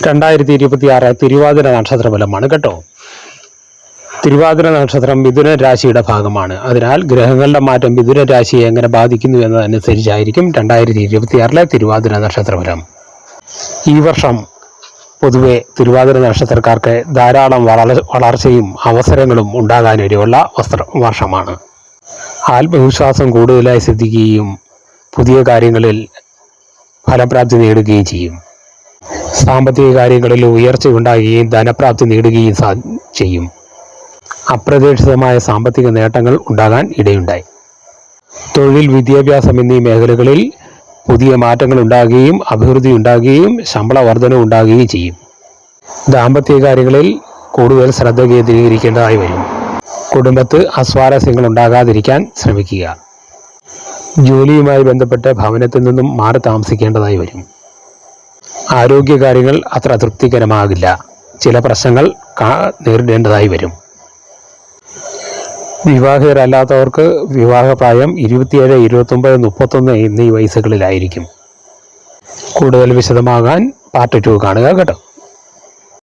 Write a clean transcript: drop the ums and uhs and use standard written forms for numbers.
2026 തിരുവാതിര നക്ഷത്ര ഫലമാണ് കേട്ടോ. തിരുവാതിര നക്ഷത്രം മിഥുന രാശിയുടെ ഭാഗമാണ്. അതിനാൽ ഗ്രഹങ്ങളുടെ മാറ്റം മിഥുന രാശിയെ എങ്ങനെ ബാധിക്കുന്നു എന്നതനുസരിച്ചായിരിക്കും 2026 തിരുവാതിര നക്ഷത്ര ഫലം. ഈ വർഷം പൊതുവെ തിരുവാതിര നക്ഷത്രക്കാർക്ക് ധാരാളം വളർച്ചയും അവസരങ്ങളും ഉണ്ടാകാനിടയുള്ള വർഷമാണ്. ആത്മവിശ്വാസം കൂടുതലായി സിദ്ധിക്കുകയും പുതിയ കാര്യങ്ങളിൽ ഫലപ്രാപ്തി നേടുകയും ചെയ്യും. സാമ്പത്തിക കാര്യങ്ങളിൽ ഉയർച്ച ഉണ്ടാകുകയും ധനപ്രാപ്തി നേടുകയും ചെയ്യും. അപ്രതീക്ഷിതമായ സാമ്പത്തിക നേട്ടങ്ങൾ ഉണ്ടാകാൻ ഇടയുണ്ടായി. തൊഴിൽ, വിദ്യാഭ്യാസം എന്നീ മേഖലകളിൽ പുതിയ മാറ്റങ്ങൾ ഉണ്ടാകുകയും അഭിവൃദ്ധി ഉണ്ടാകുകയും ശമ്പള വർധന ഉണ്ടാകുകയും ചെയ്യും. ദാമ്പത്യ കാര്യങ്ങളിൽ കൂടുതൽ ശ്രദ്ധ കേന്ദ്രീകരിക്കേണ്ടതായി വരും. കുടുംബത്ത് അസ്വാരസ്യങ്ങൾ ഉണ്ടാകാതിരിക്കാൻ ശ്രമിക്കുക. ജോലിയുമായി ബന്ധപ്പെട്ട് ഭവനത്തിൽ നിന്നും മാറി താമസിക്കേണ്ടതായി വരും. ആരോഗ്യകാര്യങ്ങൾ അത്ര തൃപ്തികരമാകില്ല. ചില പ്രശ്നങ്ങൾ നേരിടേണ്ടതായി വരും. വിവാഹിതരല്ലാത്തവർക്ക് വിവാഹപ്രായം 27, 29, 31 എന്നീ വയസ്സുകളിലായിരിക്കും. കൂടുതൽ വിശദമാകാൻ പാർട്ട് 2 കാണുക കേട്ടോ.